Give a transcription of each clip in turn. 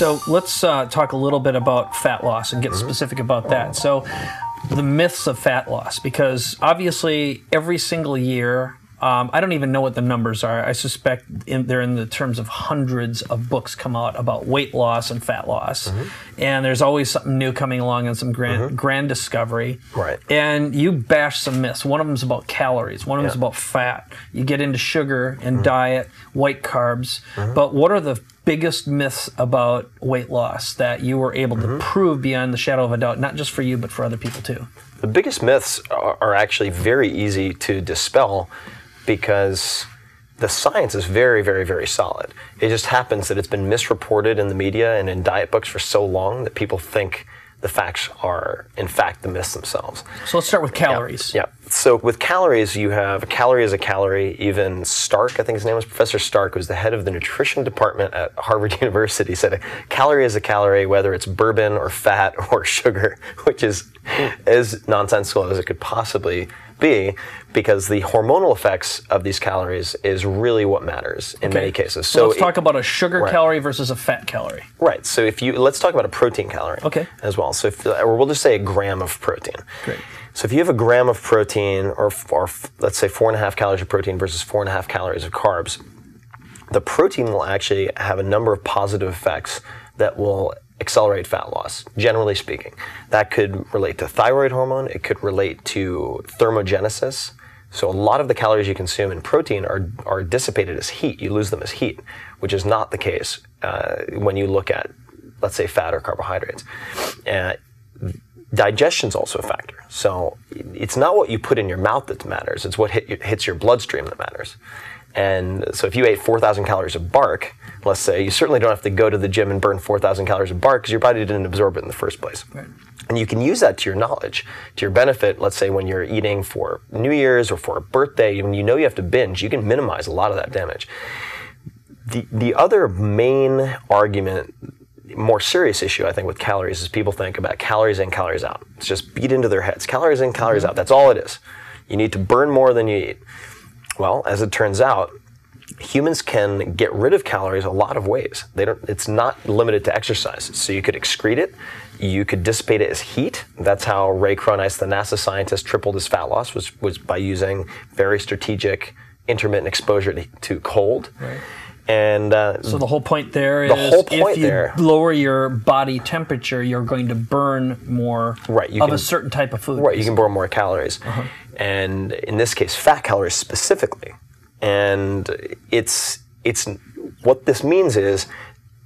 So let's talk a little bit about fat loss and get specific about that. So the myths of fat loss, because obviously every single year, I don't even know what the numbers are. I suspect they're in the terms of hundreds of books come out about weight loss and fat loss. And there's always something new coming along and some grand discovery. Right. And you bash some myths. One of them is about calories. One of them is about fat. You get into sugar and diet, white carbs. But what are the biggest myths about weight loss that you were able to prove beyond the shadow of a doubt, not just for you, but for other people too? The biggest myths are actually very easy to dispel because the science is very, very, very solid. It just happens that it's been misreported in the media and in diet books for so long that people think the facts are, in fact, the myths themselves. So let's start with calories. Yeah. So with calories, you have a calorie is a calorie. Even Stark, I think his name was Professor Stark, who's the head of the nutrition department at Harvard University, said a calorie is a calorie, whether it's bourbon or fat or sugar, which is as nonsensical as it could possibly be, because the hormonal effects of these calories is really what matters in many cases. So let's talk about a sugar calorie versus a fat calorie. Right. So let's talk about a protein calorie as well. So or we'll just say a gram of protein. Great. So if you have a gram of protein, or let's say 4.5 calories of protein versus 4.5 calories of carbs, the protein will actually have a number of positive effects that will accelerate fat loss, generally speaking. That could relate to thyroid hormone. It could relate to thermogenesis. So a lot of the calories you consume in protein are dissipated as heat. You lose them as heat, which is not the case when you look at, let's say, fat or carbohydrates. Digestion is also a factor. So it's not what you put in your mouth that matters. It's what hits your bloodstream that matters. And so if you ate 4,000 calories of bark, let's say, you certainly don't have to go to the gym and burn 4,000 calories of bark because your body didn't absorb it in the first place. Right. And you can use that to your knowledge, to your benefit. Let's say when you're eating for New Year's or for a birthday, when you know you have to binge, you can minimize a lot of that damage. The other main argument, more serious issue, I think, with calories is people think about calories in, calories out. It's just beat into their heads. Calories in, calories out. That's all it is. You need to burn more than you eat. Well, as it turns out, humans can get rid of calories a lot of ways. It's not limited to exercise. So you could excrete it. You could dissipate it as heat. That's how Ray Cronise, the NASA scientist, tripled his fat loss, was by using very strategic intermittent exposure to cold. Right. And so the whole point there is if you lower your body temperature, you're going to burn more of a certain type of food. Right, you can burn more calories. And in this case, fat calories specifically. And it's what this means is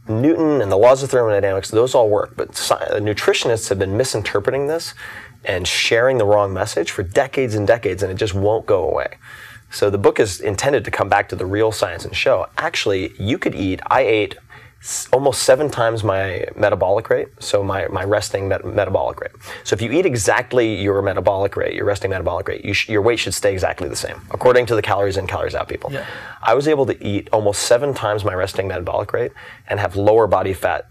Newton and the laws of thermodynamics, those all work. But nutritionists have been misinterpreting this and sharing the wrong message for decades and decades, and it just won't go away. So the book is intended to come back to the real science and show, actually, I ate almost 7 times my metabolic rate, so my resting metabolic rate. So if you eat exactly your metabolic rate, your resting metabolic rate, your weight should stay exactly the same, according to the calories in, calories out people. Yeah. I was able to eat almost 7 times my resting metabolic rate and have lower body fat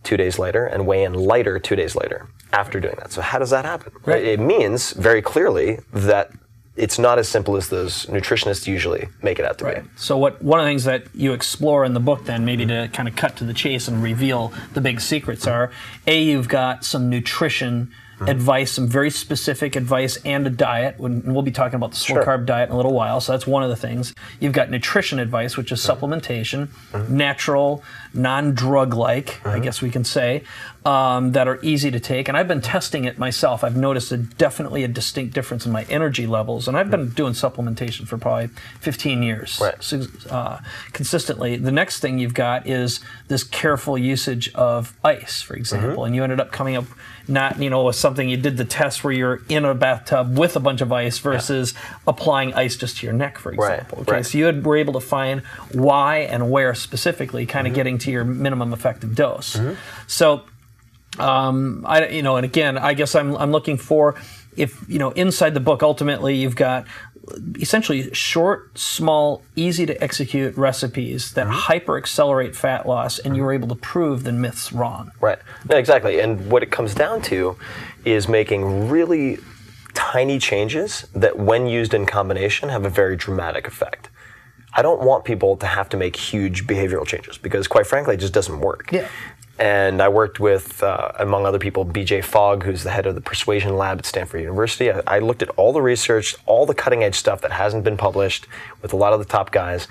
2 days later and weigh in lighter 2 days later after doing that. So how does that happen? Right. It means very clearly that it's not as simple as those nutritionists usually make it out to be. So one of the things that you explore in the book then, maybe to kind of cut to the chase and reveal the big secrets are, you've got some nutrition advice, some very specific advice, and a diet. And we'll be talking about the slow-carb diet in a little while, so that's one of the things. You've got nutrition advice, which is supplementation, natural, non-drug-like, I guess we can say, that are easy to take. And I've been testing it myself. I've noticed definitely a distinct difference in my energy levels. And I've been doing supplementation for probably 15 years consistently. The next thing you've got is this careful usage of ice, for example. And you ended up coming up not, with something, you did the test where you're in a bathtub with a bunch of ice versus applying ice just to your neck, for example. So you were able to find why and where specifically, kind of getting to your minimum effective dose. So, and again, I guess I'm looking for, if, inside the book, ultimately you've got essentially short, small, easy to execute recipes that hyper accelerate fat loss, and you were able to prove the myths wrong. Right. No, exactly. And what it comes down to is making really tiny changes that, when used in combination, have a very dramatic effect. I don't want people to have to make huge behavioral changes because, quite frankly, it just doesn't work. Yeah. And I worked with, among other people, BJ Fogg, who's the head of the persuasion lab at Stanford University. I looked at all the research, all the cutting edge stuff that hasn't been published with a lot of the top guys.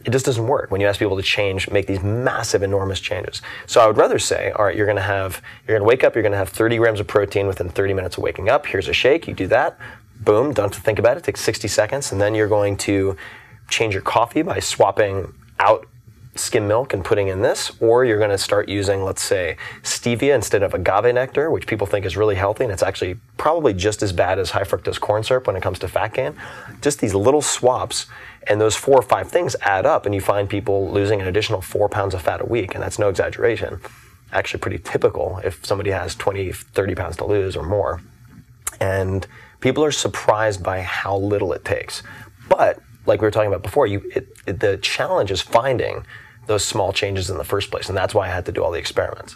It just doesn't work when you ask people to change, make these massive, enormous changes. So I would rather say, all right, you're going to wake up, you're going to have 30 grams of protein within 30 minutes of waking up. Here's a shake. You do that. Boom. Don't have to think about it. It takes 60 seconds. And then you're going to change your coffee by swapping out skim milk and putting in this, or you're going to start using, let's say, stevia instead of agave nectar, which people think is really healthy, and it's actually probably just as bad as high fructose corn syrup when it comes to fat gain. Just these little swaps, and those 4 or 5 things add up, and you find people losing an additional 4 pounds of fat a week, and that's no exaggeration. Actually pretty typical if somebody has 20, 30 pounds to lose or more. And people are surprised by how little it takes. But like we were talking about before, the challenge is finding those small changes in the first place, and that's why I had to do all the experiments.